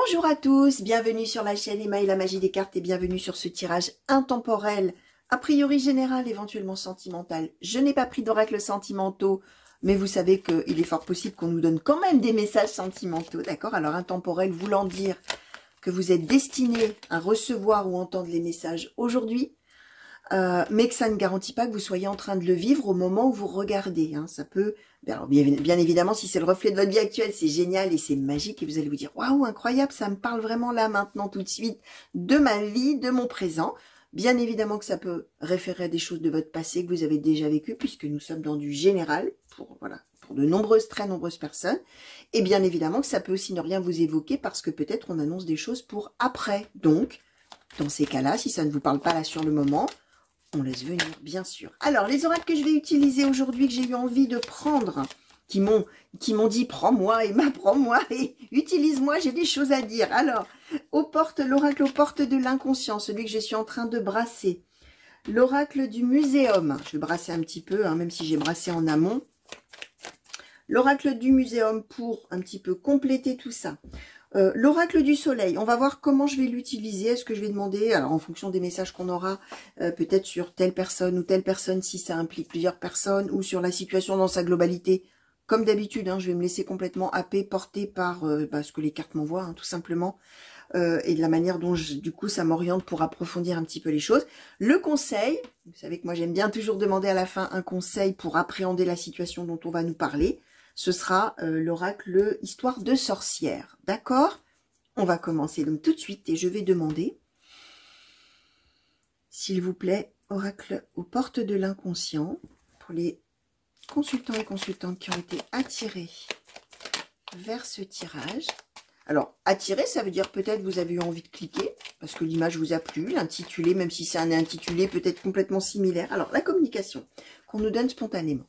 Bonjour à tous, bienvenue sur la chaîne Emma et la magie des cartes et bienvenue sur ce tirage intemporel, a priori général, éventuellement sentimental. Je n'ai pas pris d'oracle sentimentaux, mais vous savez qu'il est fort possible qu'on nous donne quand même des messages sentimentaux, d'accord? Alors intemporel voulant dire que vous êtes destiné à recevoir ou entendre les messages aujourd'hui, mais que ça ne garantit pas que vous soyez en train de le vivre au moment où vous regardez. Hein. Ça peut, alors bien évidemment, si c'est le reflet de votre vie actuelle, c'est génial et c'est magique et vous allez vous dire waouh, incroyable, ça me parle vraiment là, maintenant, tout de suite, de ma vie, de mon présent. Bien évidemment que ça peut référer à des choses de votre passé que vous avez déjà vécues, puisque nous sommes dans du général pour de nombreuses, très nombreuses personnes. Et bien évidemment que ça peut aussi ne rien vous évoquer parce que peut-être on annonce des choses pour après. Donc, dans ces cas-là, si ça ne vous parle pas là sur le moment, on laisse venir, bien sûr. Alors, les oracles que je vais utiliser aujourd'hui, que j'ai eu envie de prendre, qui m'ont dit, prends-moi, Emma, prends-moi, et utilise-moi, j'ai des choses à dire. Alors, l'oracle aux portes de l'inconscient, celui que je suis en train de brasser. L'oracle du muséum, je vais brasser un petit peu, hein, même si j'ai brassé en amont. L'oracle du muséum pour un petit peu compléter tout ça. L'oracle du soleil, on va voir comment je vais l'utiliser. Est-ce que je vais demander, alors en fonction des messages qu'on aura, peut-être sur telle personne ou telle personne, si ça implique plusieurs personnes, ou sur la situation dans sa globalité. Comme d'habitude, hein, je vais me laisser complètement happer, porter par ce que les cartes m'envoient, hein, tout simplement. Et de la manière dont, du coup, ça m'oriente pour approfondir un petit peu les choses. Le conseil, vous savez que moi j'aime bien toujours demander à la fin un conseil pour appréhender la situation dont on va nous parler. Ce sera l'oracle histoire de sorcière. D'accord? On va commencer donc tout de suite et je vais demander, s'il vous plaît, oracle aux portes de l'inconscient, pour les consultants et consultantes qui ont été attirés vers ce tirage. Alors, attirer, ça veut dire peut-être vous avez eu envie de cliquer, parce que l'image vous a plu, l'intitulé, même si c'est un intitulé peut-être complètement similaire. Alors, la communication qu'on nous donne spontanément.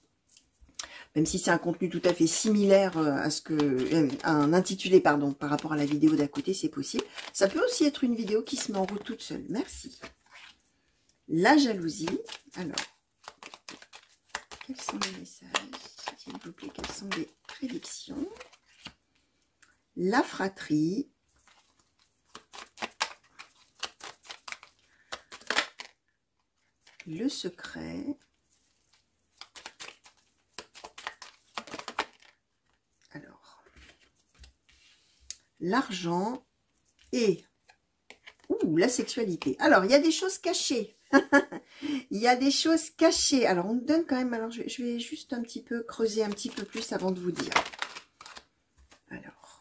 Même si c'est un contenu tout à fait similaire à ce que un intitulé, pardon, par rapport à la vidéo d'à côté, c'est possible. Ça peut aussi être une vidéo qui se met en route toute seule. Merci. La jalousie. Alors, quels sont les messages, s'il vous plaît, quelles sont les prédictions? La fratrie. Le secret. L'argent et la sexualité. Alors, il y a des choses cachées. Il y a des choses cachées. Alors, on me donne quand même... Alors, je vais juste un petit peu creuser un petit peu plus avant de vous dire. Alors,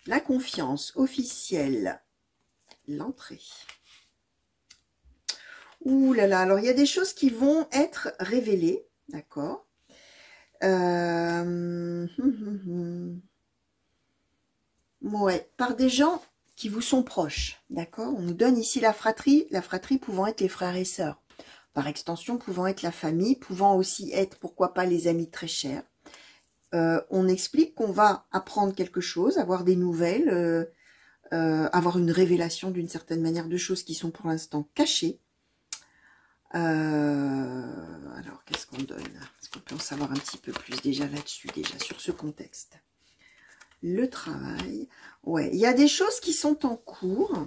la confiance officielle. L'entrée. Ouh là là. Alors, il y a des choses qui vont être révélées. D'accord. Ouais, par des gens qui vous sont proches, d'accord? On nous donne ici la fratrie pouvant être les frères et sœurs, par extension pouvant être la famille, pouvant aussi être, pourquoi pas, les amis très chers. On explique qu'on va apprendre quelque chose, avoir des nouvelles, avoir une révélation d'une certaine manière de choses qui sont pour l'instant cachées. Alors, qu'est-ce qu'on donne? Est-ce qu'on peut en savoir un petit peu plus déjà là-dessus, déjà sur ce contexte? Le travail, ouais, il y a des choses qui sont en cours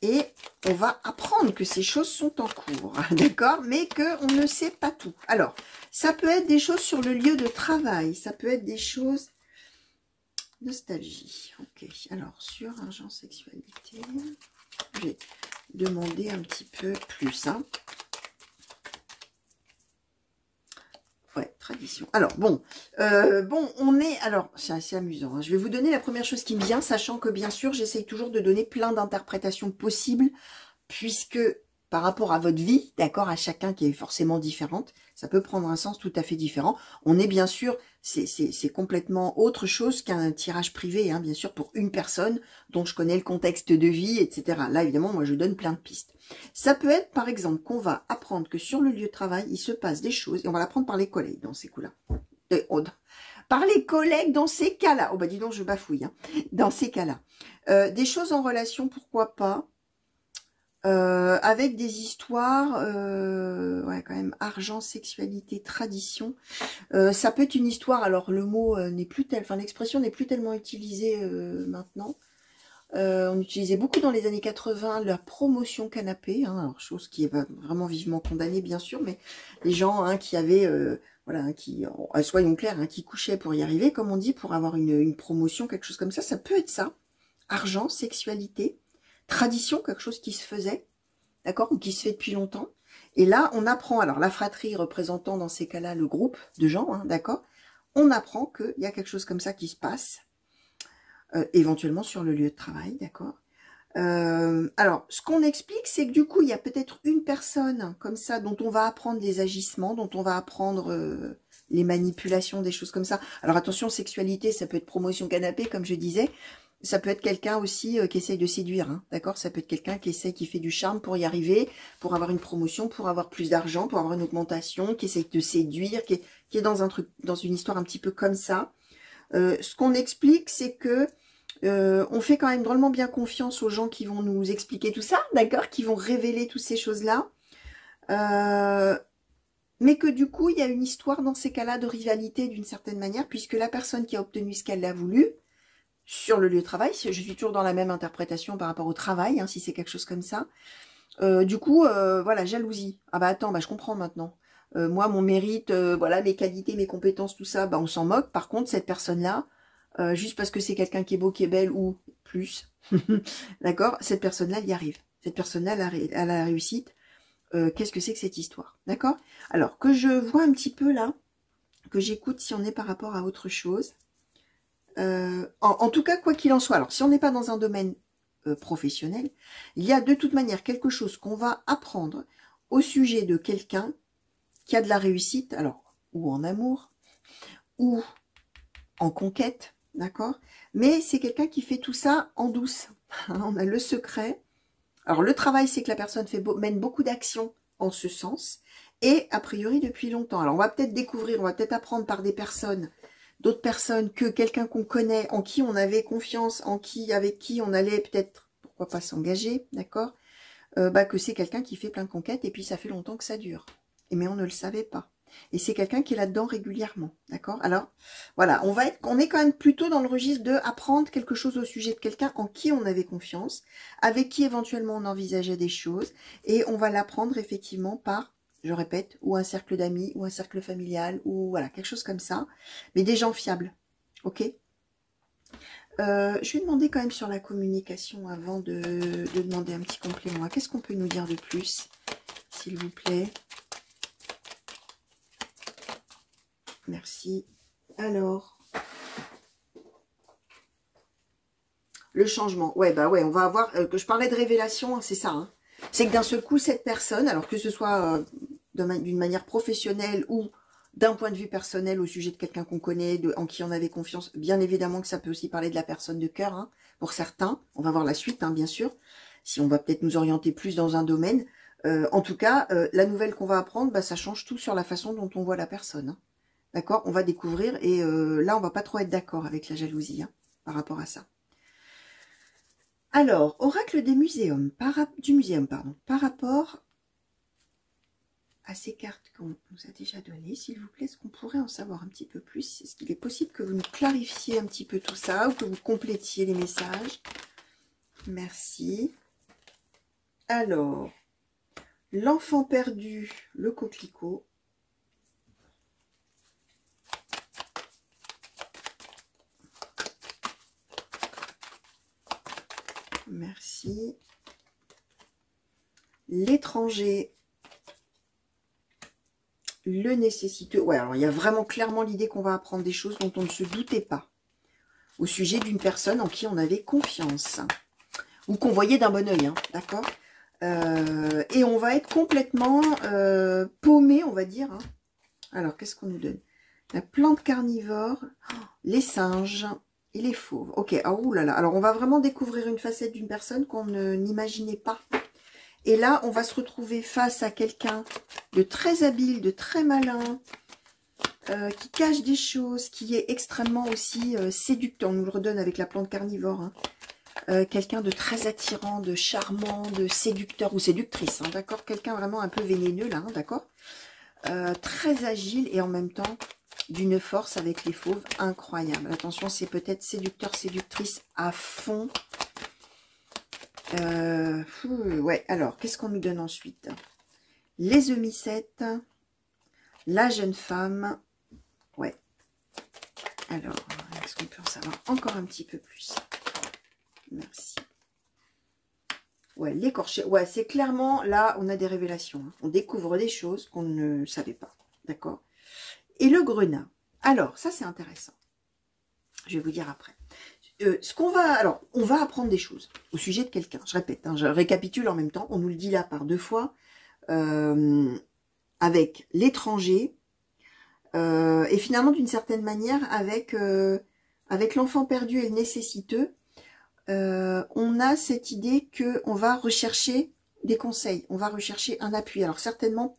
et on va apprendre que ces choses sont en cours, d'accord, mais qu'on ne sait pas tout. Alors, ça peut être des choses sur le lieu de travail, ça peut être des choses... Nostalgie, ok. Alors, sur argent, sexualité, je vais demander un petit peu plus, hein. Ouais, tradition. Alors, bon, on est... Alors, c'est assez amusant. Hein. Je vais vous donner la première chose qui me vient, sachant que, bien sûr, j'essaye toujours de donner plein d'interprétations possibles, puisque, par rapport à votre vie, d'accord, à chacun qui est forcément différente, ça peut prendre un sens tout à fait différent. On est, bien sûr, c'est complètement autre chose qu'un tirage privé, hein, bien sûr, pour une personne dont je connais le contexte de vie, etc. Là, évidemment, moi, je donne plein de pistes. Ça peut être, par exemple, qu'on va apprendre que sur le lieu de travail, il se passe des choses, et on va l'apprendre par les collègues dans ces coups-là. Par les collègues dans ces cas-là. Oh, bah dis donc, je bafouille. Hein, dans ces cas-là. Des choses en relation, pourquoi pas, avec des histoires, ouais, quand même, argent, sexualité, tradition. Ça peut être une histoire, alors le mot n'est plus tel, enfin l'expression n'est plus tellement utilisée maintenant. On utilisait beaucoup dans les années 80 la promotion canapé, hein, alors, chose qui est vraiment vivement condamnée bien sûr, mais les gens hein, qui avaient, voilà, hein, qui, soyons clairs, hein, qui couchaient pour y arriver, comme on dit, pour avoir une promotion, quelque chose comme ça peut être ça. Argent, sexualité, tradition, quelque chose qui se faisait, d'accord, ou qui se fait depuis longtemps. Et là, on apprend, alors la fratrie représentant dans ces cas-là le groupe de gens, hein, d'accord, on apprend qu'il y a quelque chose comme ça qui se passe, éventuellement sur le lieu de travail, d'accord. Alors, ce qu'on explique, c'est que du coup, il y a peut-être une personne comme ça dont on va apprendre les agissements, dont on va apprendre les manipulations, des choses comme ça. Alors attention, sexualité, ça peut être promotion canapé, comme je disais. Ça peut être quelqu'un aussi qui essaye de séduire, hein, d'accord. Ça peut être quelqu'un qui fait du charme pour y arriver, pour avoir une promotion, pour avoir plus d'argent, pour avoir une augmentation, qui essaye de séduire, qui est dans un truc, dans une histoire un petit peu comme ça. Ce qu'on explique, c'est que on fait quand même drôlement bien confiance aux gens qui vont nous expliquer tout ça, d'accord, qui vont révéler toutes ces choses-là. Mais que du coup, il y a une histoire dans ces cas-là de rivalité d'une certaine manière, puisque la personne qui a obtenu ce qu'elle a voulu, sur le lieu de travail, je suis toujours dans la même interprétation par rapport au travail, hein, si c'est quelque chose comme ça, du coup, voilà, jalousie. Ah bah attends, bah je comprends maintenant. Moi, mon mérite, voilà, mes qualités, mes compétences, tout ça, bah on s'en moque. Par contre, cette personne-là, juste parce que c'est quelqu'un qui est beau, qui est belle, ou plus, d'accord, cette personne-là, elle y arrive. Cette personne-là, elle a la réussite. Qu'est-ce que c'est que cette histoire, d'accord? Alors, que je vois un petit peu là, que j'écoute si on est par rapport à autre chose. En tout cas, quoi qu'il en soit, alors si on n'est pas dans un domaine professionnel, il y a de toute manière quelque chose qu'on va apprendre au sujet de quelqu'un qui a de la réussite, alors, ou en amour, ou en conquête, d'accord? Mais c'est quelqu'un qui fait tout ça en douce. On a le secret. Alors, le travail, c'est que la personne mène beaucoup d'actions en ce sens, et a priori depuis longtemps. Alors, on va peut-être découvrir, on va peut-être apprendre par des personnes, d'autres personnes, que quelqu'un qu'on connaît, en qui on avait confiance, avec qui on allait peut-être, pourquoi pas s'engager, d'accord, bah, que c'est quelqu'un qui fait plein de conquêtes, et puis ça fait longtemps que ça dure. Mais on ne le savait pas. Et c'est quelqu'un qui est là-dedans régulièrement, d'accord. Alors, voilà, on est quand même plutôt dans le registre de apprendre quelque chose au sujet de quelqu'un en qui on avait confiance, avec qui éventuellement on envisageait des choses, et on va l'apprendre effectivement par, je répète, ou un cercle d'amis, ou un cercle familial, ou voilà, quelque chose comme ça, mais des gens fiables, ok. Je vais demander quand même sur la communication avant de demander un petit complément. Qu'est-ce qu'on peut nous dire de plus, s'il vous plaît? Merci. Alors, le changement. Ouais, bah ouais, on va avoir... que je parlais de révélation, hein, c'est ça. Hein. C'est que d'un seul coup, cette personne, alors que ce soit d'une manière professionnelle ou d'un point de vue personnel au sujet de quelqu'un qu'on connaît, en qui on avait confiance, bien évidemment que ça peut aussi parler de la personne de cœur, hein, pour certains. On va voir la suite, hein, bien sûr, si on va peut-être nous orienter plus dans un domaine. En tout cas, la nouvelle qu'on va apprendre, bah, ça change tout sur la façon dont on voit la personne. Hein. D'accord? On va découvrir et là, on va pas trop être d'accord avec la jalousie hein, par rapport à ça. Alors, oracle des muséums, du muséum, pardon, par rapport à ces cartes qu'on nous a déjà données, s'il vous plaît, est-ce qu'on pourrait en savoir un petit peu plus? Est-ce qu'il est possible que vous nous clarifiez un petit peu tout ça ou que vous complétiez les messages? Merci. Alors, l'enfant perdu, le coquelicot. Merci. L'étranger, le nécessiteux. Ouais, alors il y a vraiment clairement l'idée qu'on va apprendre des choses dont on ne se doutait pas. Au sujet d'une personne en qui on avait confiance. Ou qu'on voyait d'un bon oeil, hein, d'accord et on va être complètement paumé, on va dire. Hein. Alors, qu'est-ce qu'on nous donne? La plante carnivore, les singes et les fauves. Ok, oh là là. Alors, on va vraiment découvrir une facette d'une personne qu'on n'imaginait pas. Et là, on va se retrouver face à quelqu'un de très habile, de très malin, qui cache des choses, qui est extrêmement aussi séducteur. On nous le redonne avec la plante carnivore. Hein. quelqu'un de très attirant, de charmant, de séducteur ou séductrice, hein, d'accord? Quelqu'un vraiment un peu vénéneux, là, hein, d'accord? Très agile et en même temps d'une force avec les fauves incroyable. Attention, c'est peut-être séducteur, séductrice à fond. Ouais, alors, qu'est-ce qu'on nous donne ensuite? Les eumissettes, la jeune femme. Ouais. Alors, est-ce qu'on peut en savoir encore un petit peu plus? Merci. Ouais, l'écorché. Ouais, c'est clairement, là, on a des révélations. Hein. On découvre des choses qu'on ne savait pas. D'accord? Et le grenat. Alors, ça, c'est intéressant. Je vais vous dire après. Alors, on va apprendre des choses au sujet de quelqu'un. Je répète, hein, je récapitule en même temps. On nous le dit là par 2 fois. Avec l'étranger. Et finalement, d'une certaine manière, avec l'enfant perdu et le nécessiteux, on a cette idée qu'on va rechercher des conseils, on va rechercher un appui. Alors certainement,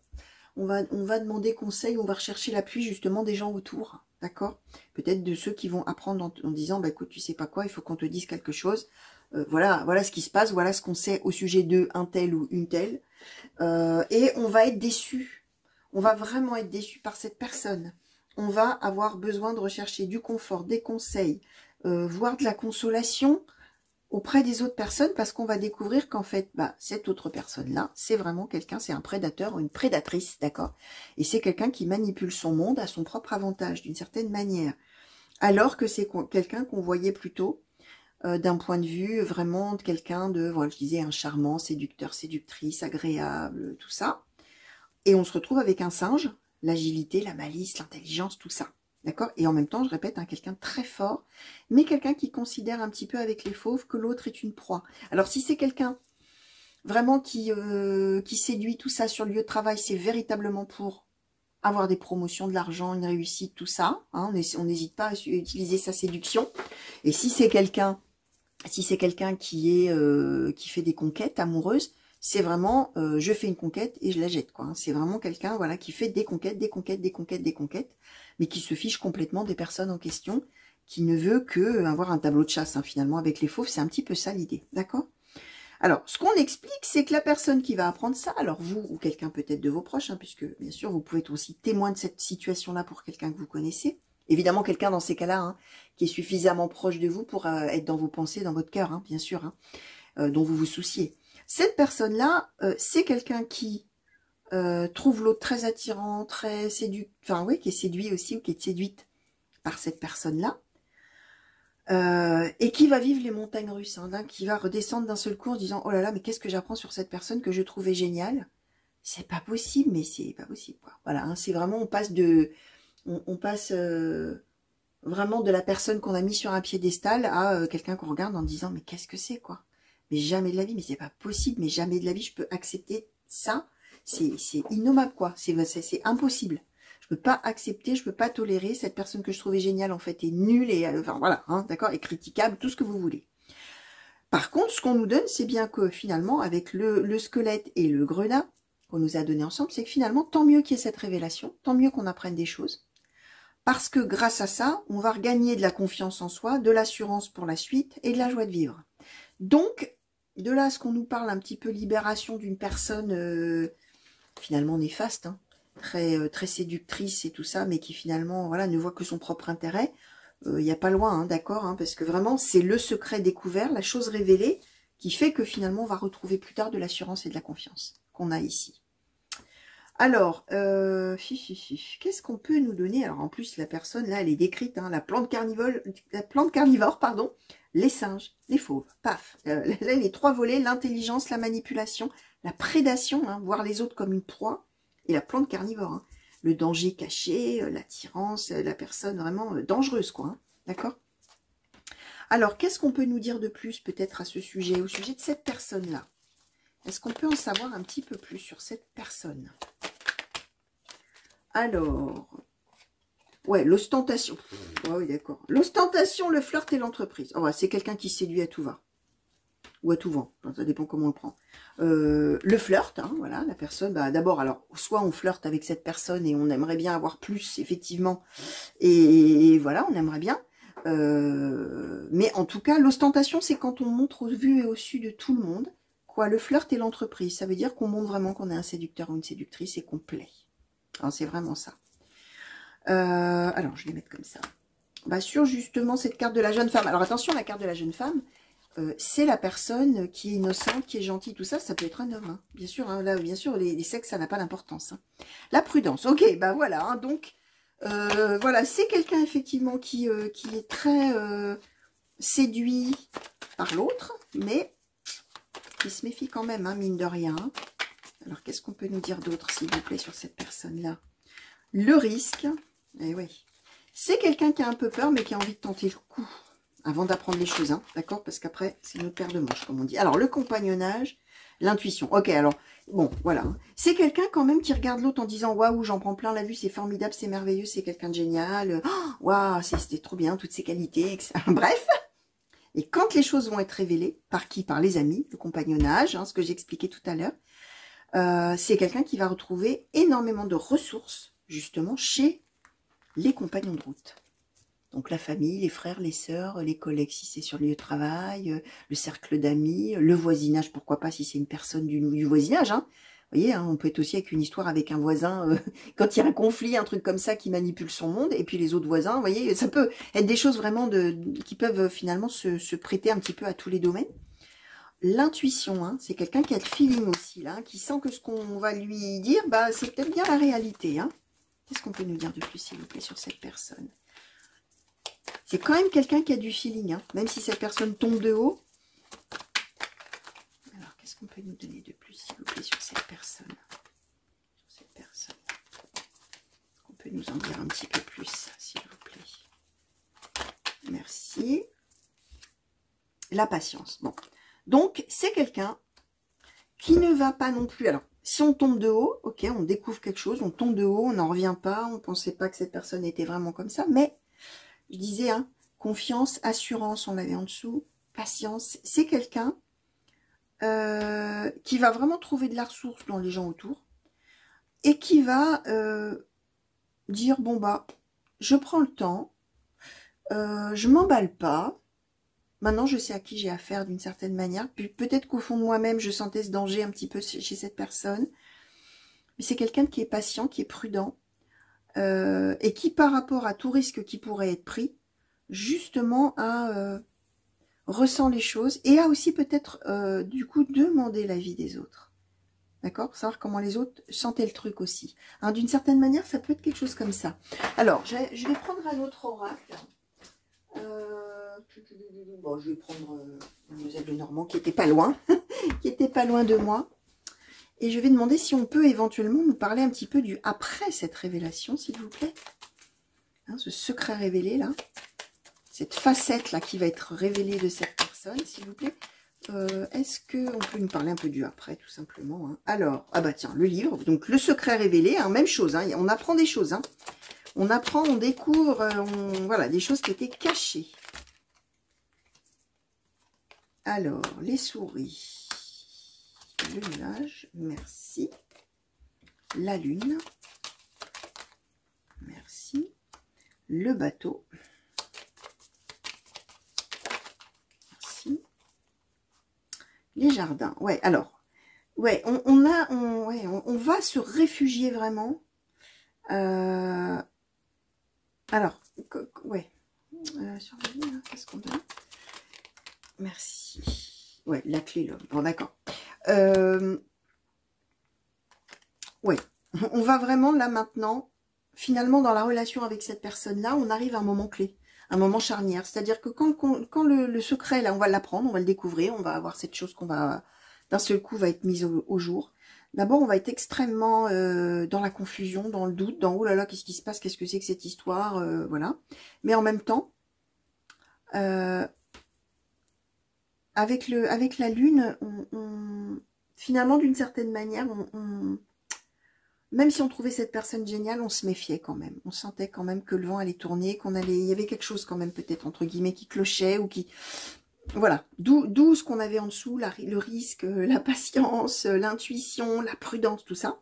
on va demander conseil, on va rechercher l'appui justement des gens autour, d'accord? Peut-être de ceux qui vont apprendre en disant, bah écoute, tu sais pas quoi, il faut qu'on te dise quelque chose. Voilà ce qui se passe, voilà ce qu'on sait au sujet de un tel ou une telle. Et on va être déçu. On va vraiment être déçu par cette personne. On va avoir besoin de rechercher du confort, des conseils, voire de la consolation auprès des autres personnes parce qu'on va découvrir qu'en fait, bah, cette autre personne-là, c'est vraiment quelqu'un, c'est un prédateur ou une prédatrice, d'accord? Et c'est quelqu'un qui manipule son monde à son propre avantage, d'une certaine manière. Alors que c'est quelqu'un qu'on voyait plutôt d'un point de vue vraiment de quelqu'un de, voilà, je disais, un charmant, séducteur, séductrice, agréable, tout ça. Et on se retrouve avec un singe, l'agilité, la malice, l'intelligence, tout ça. D'accord? Et en même temps, je répète, hein, quelqu'un de très fort, mais quelqu'un qui considère un petit peu avec les fauves que l'autre est une proie. Alors, si c'est quelqu'un vraiment qui séduit tout ça sur le lieu de travail, c'est véritablement pour avoir des promotions, de l'argent, une réussite, tout ça. Hein, on n'hésite pas à utiliser sa séduction. Et si c'est quelqu'un qui fait des conquêtes amoureuses, c'est vraiment, je fais une conquête et je la jette, quoi. Hein. C'est vraiment quelqu'un, voilà, qui fait des conquêtes, des conquêtes, des conquêtes, des conquêtes, mais qui se fiche complètement des personnes en question, qui ne veut que avoir un tableau de chasse, hein, finalement, avec les fauves. C'est un petit peu ça l'idée, d'accord? Alors, ce qu'on explique, c'est que la personne qui va apprendre ça, alors vous ou quelqu'un peut-être de vos proches, hein, puisque bien sûr, vous pouvez être aussi témoin de cette situation-là pour quelqu'un que vous connaissez. Évidemment, quelqu'un dans ces cas-là, hein, qui est suffisamment proche de vous pour être dans vos pensées, dans votre cœur, hein, bien sûr, hein, dont vous vous souciez. Cette personne-là, c'est quelqu'un qui trouve l'autre très attirant, très séduit, enfin oui, qui est séduit aussi ou qui est séduite par cette personne-là. Et qui va vivre les montagnes russes, hein, qui va redescendre d'un seul coup en disant « Oh là là, mais qu'est-ce que j'apprends sur cette personne que je trouvais géniale ?» C'est pas possible, mais c'est pas possible, quoi. Voilà, hein, c'est vraiment, on passe vraiment de la personne qu'on a mis sur un piédestal à quelqu'un qu'on regarde en disant « Mais qu'est-ce que c'est, quoi ?» Mais jamais de la vie, mais c'est pas possible, mais jamais de la vie, je peux accepter ça. C'est innommable, quoi. C'est impossible. Je peux pas accepter, je peux pas tolérer. Cette personne que je trouvais géniale, en fait, est nulle et, enfin, voilà, hein, d'accord, et critiquable, tout ce que vous voulez. Par contre, ce qu'on nous donne, c'est bien que, finalement, avec le squelette et le grenat qu'on nous a donné ensemble, c'est que finalement, tant mieux qu'il y ait cette révélation, tant mieux qu'on apprenne des choses. Parce que grâce à ça, on va regagner de la confiance en soi, de l'assurance pour la suite et de la joie de vivre. Donc, de là à ce qu'on nous parle un petit peu libération d'une personne finalement néfaste, hein, très séductrice et tout ça, mais qui finalement voilà ne voit que son propre intérêt, il n'y a pas loin, hein, d'accord, hein, parce que vraiment c'est le secret découvert, la chose révélée, qui fait que finalement on va retrouver plus tard de l'assurance et de la confiance qu'on a ici. Alors, qu'est-ce qu'on peut nous donner? Alors en plus la personne là elle est décrite, hein, la plante carnivore, pardon, les singes, les fauves, paf. Là, les 3 volets, l'intelligence, la manipulation, la prédation, hein, voir les autres comme une proie, et la plante carnivore. Hein, le danger caché, l'attirance, la personne vraiment dangereuse, quoi. Hein, d'accord? Alors, qu'est-ce qu'on peut nous dire de plus, peut-être, à ce sujet, au sujet de cette personne-là? Est-ce qu'on peut en savoir un petit peu plus sur cette personne? Alors... Ouais, l'ostentation. Oh, oui, d'accord. L'ostentation, le flirt et l'entreprise. Oh, ouais, c'est quelqu'un qui séduit à tout va. Ou à tout vent. Enfin, ça dépend comment on le prend. Le flirt, hein, voilà, la personne, bah, d'abord, alors, soit on flirte avec cette personne et on aimerait bien avoir plus, effectivement. Et voilà, on aimerait bien. Mais en tout cas, l'ostentation, c'est quand on montre au vu et au su de tout le monde. Quoi, le flirt et l'entreprise, ça veut dire qu'on montre vraiment qu'on est un séducteur ou une séductrice et qu'on plaît. C'est vraiment ça. Alors, je vais mettre comme ça. Bah, sur justement cette carte de la jeune femme. Alors attention, la carte de la jeune femme, c'est la personne qui est innocente, qui est gentille, tout ça, ça peut être un homme. Hein. Bien sûr, hein, là, bien sûr, les sexes, ça n'a pas d'importance. Hein. La prudence, ok, bah voilà. Hein, donc, voilà, c'est quelqu'un effectivement qui est très séduit par l'autre, mais qui se méfie quand même, hein, mine de rien. Alors, qu'est-ce qu'on peut nous dire d'autre, s'il vous plaît, sur cette personne-là? Le risque, eh oui, c'est quelqu'un qui a un peu peur, mais qui a envie de tenter le coup, avant d'apprendre les choses, hein, d'accord? Parce qu'après, c'est une autre paire de manches, comme on dit. Alors, le compagnonnage, l'intuition. Ok, alors, bon, voilà. C'est quelqu'un quand même qui regarde l'autre en disant « Waouh, j'en prends plein la vue, c'est formidable, c'est merveilleux, c'est quelqu'un de génial. Waouh, c'était trop bien, toutes ces qualités, etc. » Bref. Et quand les choses vont être révélées, par qui? Par les amis, le compagnonnage, hein, ce que j'expliquais tout à l'heure. C'est quelqu'un qui va retrouver énormément de ressources, justement, chez les compagnons de route. Donc la famille, les frères, les sœurs, les collègues si c'est sur le lieu de travail, le cercle d'amis, le voisinage, pourquoi pas si c'est une personne du voisinage. Hein. Vous voyez, hein, on peut être aussi avec une histoire avec un voisin, quand il y a un conflit, un truc comme ça qui manipule son monde, et puis les autres voisins, vous voyez, ça peut être des choses vraiment qui peuvent finalement se prêter un petit peu à tous les domaines. L'intuition, hein, c'est quelqu'un qui a le feeling aussi, là, qui sent que ce qu'on va lui dire, bah, c'est peut-être bien la réalité. Hein. Qu'est-ce qu'on peut nous dire de plus, s'il vous plaît, sur cette personne? C'est quand même quelqu'un qui a du feeling, hein, même si cette personne tombe de haut. Alors, qu'est-ce qu'on peut nous donner de plus, s'il vous plaît, sur cette personne? Sur cette personne. On peut nous en dire un petit peu plus, s'il vous plaît. Merci. La patience. Bon. Donc, c'est quelqu'un qui ne va pas non plus... Alors, si on tombe de haut, ok, on découvre quelque chose, on tombe de haut, on n'en revient pas, on ne pensait pas que cette personne était vraiment comme ça, mais, je disais, hein, confiance, assurance, on l'avait en dessous, patience, c'est quelqu'un qui va vraiment trouver de la ressource dans les gens autour, et qui va dire, bon bah, je prends le temps, je m'emballe pas, maintenant, je sais à qui j'ai affaire d'une certaine manière. Puis peut-être qu'au fond de moi-même, je sentais ce danger un petit peu chez cette personne. Mais c'est quelqu'un qui est patient, qui est prudent. Et qui, par rapport à tout risque qui pourrait être pris, justement, ressent les choses. Et a aussi peut-être, du coup, demandé l'avis des autres. D'accord? Savoir comment les autres sentaient le truc aussi. Hein, d'une certaine manière, ça peut être quelque chose comme ça. Alors, je vais prendre un autre oracle. Bon, je vais prendre Mademoiselle Lenormand qui était pas loin, qui était pas loin de moi. Et je vais demander si on peut éventuellement nous parler un petit peu du après cette révélation, s'il vous plaît. Hein, ce secret révélé là, cette facette là qui va être révélée de cette personne, s'il vous plaît. Est-ce qu'on peut nous parler un peu du après, tout simplement, hein. Alors, ah bah tiens, le livre, donc le secret révélé, hein, même chose, hein, on apprend des choses, hein. On apprend, on découvre, voilà, des choses qui étaient cachées. Alors, les souris, le nuage, merci. La lune, merci. Le bateau, merci. Les jardins, ouais, alors, ouais, on va se réfugier vraiment. Alors, ouais, sur la lune, qu'est-ce qu'on donne? Merci. Ouais, la clé, l'homme. Bon, d'accord. Ouais, on va vraiment, là, maintenant, finalement, dans la relation avec cette personne-là, on arrive à un moment clé, un moment charnière. C'est-à-dire que quand le secret, là, on va l'apprendre, on va le découvrir, on va avoir cette chose qu'on va, d'un seul coup, va être mise au jour. D'abord, on va être extrêmement dans la confusion, dans le doute, dans « Oh là là, qu'est-ce qui se passe? Qu'est-ce que c'est que cette histoire ?» Voilà. Mais en même temps, avec la lune, finalement, d'une certaine manière, même si on trouvait cette personne géniale, on se méfiait quand même. On sentait quand même que le vent allait tourner, il y avait quelque chose quand même peut-être, entre guillemets, qui clochait ou qui... Voilà, d'où ce qu'on avait en dessous, le risque, la patience, l'intuition, la prudence, tout ça.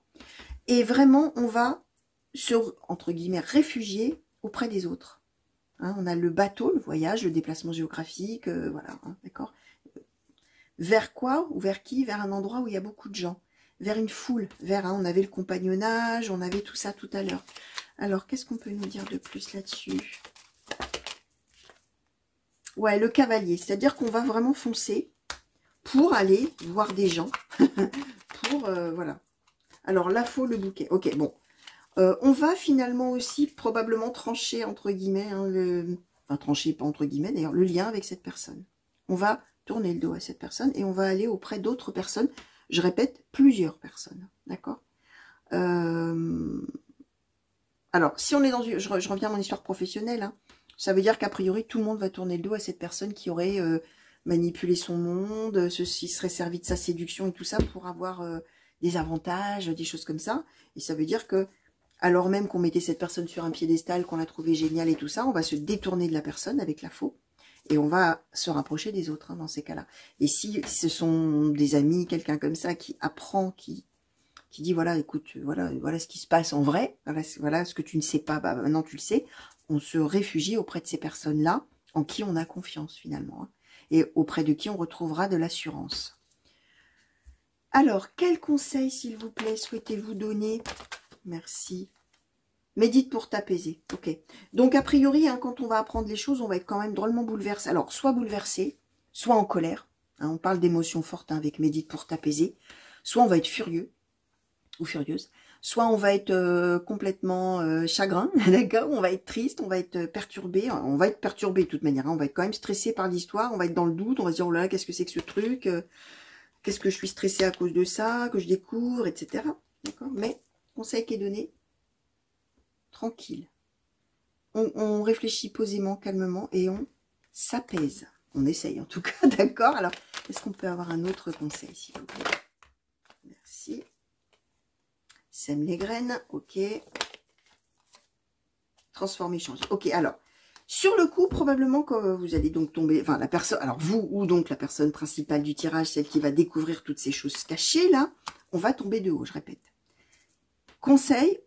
Et vraiment, on va se, entre guillemets, réfugier auprès des autres. Hein, on a le bateau, le voyage, le déplacement géographique, voilà, hein, d'accord. Vers quoi ou vers qui? Vers un endroit où il y a beaucoup de gens. Vers une foule, vers, hein, on avait le compagnonnage, on avait tout ça tout à l'heure. Alors, qu'est-ce qu'on peut nous dire de plus là-dessus? Ouais, le cavalier, c'est-à-dire qu'on va vraiment foncer pour aller voir des gens, pour, voilà. Alors, la faux, le bouquet, ok, bon. On va finalement aussi probablement trancher, entre guillemets, hein, enfin trancher, pas entre guillemets d'ailleurs, le lien avec cette personne. On va tourner le dos à cette personne et on va aller auprès d'autres personnes, je répète, plusieurs personnes, d'accord. Alors, si on est dans une... Je reviens à mon histoire professionnelle, hein, ça veut dire qu'a priori, tout le monde va tourner le dos à cette personne qui aurait manipulé son monde, ceci serait servi de sa séduction et tout ça pour avoir des avantages, des choses comme ça. Et ça veut dire que alors même qu'on mettait cette personne sur un piédestal, qu'on la trouvait géniale et tout ça, on va se détourner de la personne avec la faux. Et on va se rapprocher des autres, hein, dans ces cas-là. Et si ce sont des amis, quelqu'un comme ça, qui apprend, qui dit, voilà, écoute, voilà ce qui se passe en vrai, voilà ce que tu ne sais pas, bah, maintenant tu le sais, on se réfugie auprès de ces personnes-là, en qui on a confiance finalement, hein, et auprès de qui on retrouvera de l'assurance. Alors, quel conseil, s'il vous plaît, souhaitez-vous donner? Merci. Médite pour t'apaiser. Ok. Donc, a priori, hein, quand on va apprendre les choses, on va être quand même drôlement bouleversé. Alors, soit bouleversé, soit en colère. Hein, on parle d'émotions fortes, hein, avec médite pour t'apaiser. Soit on va être furieux ou furieuse. Soit on va être complètement chagrin, d'accord. On va être triste, on va être perturbé. On va être perturbé de toute manière. Hein, on va être quand même stressé par l'histoire. On va être dans le doute. On va se dire, oh là là, qu'est-ce que c'est que ce truc, qu'est-ce que je suis stressé à cause de ça, que je découvre, etc. D'accord. Mais, conseil qui est donné, tranquille. On réfléchit posément, calmement, et on s'apaise. On essaye en tout cas, d'accord. Alors, est-ce qu'on peut avoir un autre conseil, s'il vous plaît? Merci. Sème les graines, ok. Transformer, changer. Ok, alors, sur le coup, probablement que vous allez donc tomber, enfin la personne, alors vous ou donc la personne principale du tirage, celle qui va découvrir toutes ces choses cachées, là, on va tomber de haut, je répète. Conseil,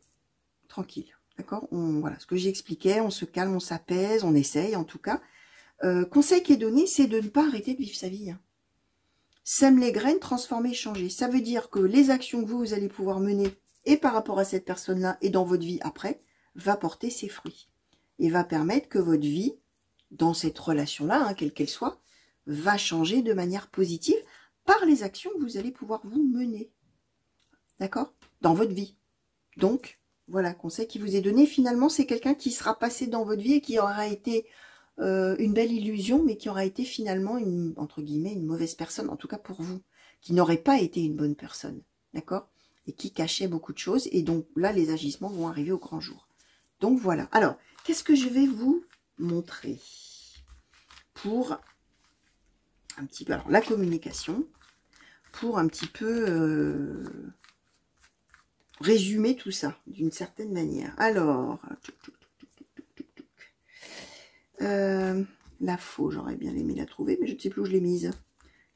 tranquille. D'accord, voilà, ce que j'expliquais, on se calme, on s'apaise, on essaye en tout cas. Conseil qui est donné, c'est de ne pas arrêter de vivre sa vie. Hein. Sème les graines, transformer, changer. Ça veut dire que les actions que vous allez pouvoir mener, et par rapport à cette personne-là, et dans votre vie après, va porter ses fruits. Et va permettre que votre vie, dans cette relation-là, hein, quelle qu'elle soit, va changer de manière positive par les actions que vous allez pouvoir vous mener. D'accord? Dans votre vie. Donc, voilà, conseil qui vous est donné. Finalement, c'est quelqu'un qui sera passé dans votre vie et qui aura été une belle illusion, mais qui aura été finalement, entre guillemets, une mauvaise personne, en tout cas pour vous, qui n'aurait pas été une bonne personne, d'accord? Et qui cachait beaucoup de choses. Et donc là, les agissements vont arriver au grand jour. Donc voilà. Alors, qu'est-ce que je vais vous montrer pour un petit peu, alors la communication, pour un petit peu... résumer tout ça d'une certaine manière. Alors, la faux, j'aurais bien aimé la trouver, mais je ne sais plus où je l'ai mise.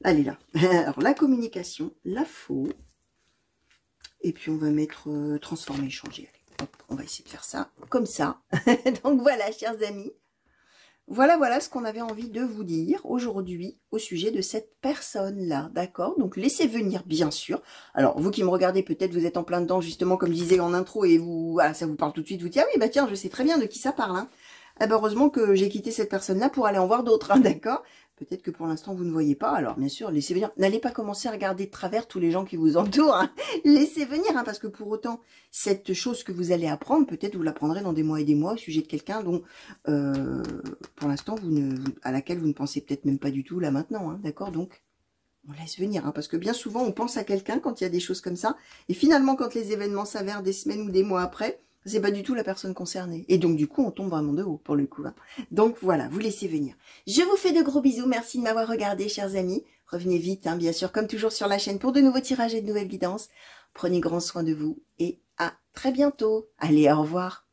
Elle est là. Alors, la communication, la faux, et puis on va mettre transformer, changer. Allez, hop, on va essayer de faire ça comme ça. Donc voilà, chers amis. Voilà ce qu'on avait envie de vous dire aujourd'hui au sujet de cette personne-là, d'accord? Donc, laissez venir, bien sûr. Alors, vous qui me regardez, peut-être vous êtes en plein dedans, justement, comme je disais en intro, et vous, voilà, ça vous parle tout de suite, vous dites, ah oui, bah tiens, je sais très bien de qui ça parle, hein. Eh ben, heureusement que j'ai quitté cette personne-là pour aller en voir d'autres, hein, d'accord? Peut-être que pour l'instant, vous ne voyez pas. Alors, bien sûr, laissez venir. N'allez pas commencer à regarder de travers tous les gens qui vous entourent. Hein. Laissez venir, hein, parce que pour autant, cette chose que vous allez apprendre, peut-être vous l'apprendrez dans des mois et des mois au sujet de quelqu'un dont, pour l'instant, à laquelle vous ne pensez peut-être même pas du tout là maintenant. Hein, d'accord? Donc, on laisse venir. Hein, parce que bien souvent, on pense à quelqu'un quand il y a des choses comme ça. Et finalement, quand les événements s'avèrent des semaines ou des mois après, c'est pas du tout la personne concernée. Et donc, du coup, on tombe vraiment de haut, pour le coup. Hein. Donc, voilà, vous laissez venir. Je vous fais de gros bisous. Merci de m'avoir regardé, chers amis. Revenez vite, hein, bien sûr, comme toujours sur la chaîne pour de nouveaux tirages et de nouvelles guidances. Prenez grand soin de vous et à très bientôt. Allez, au revoir.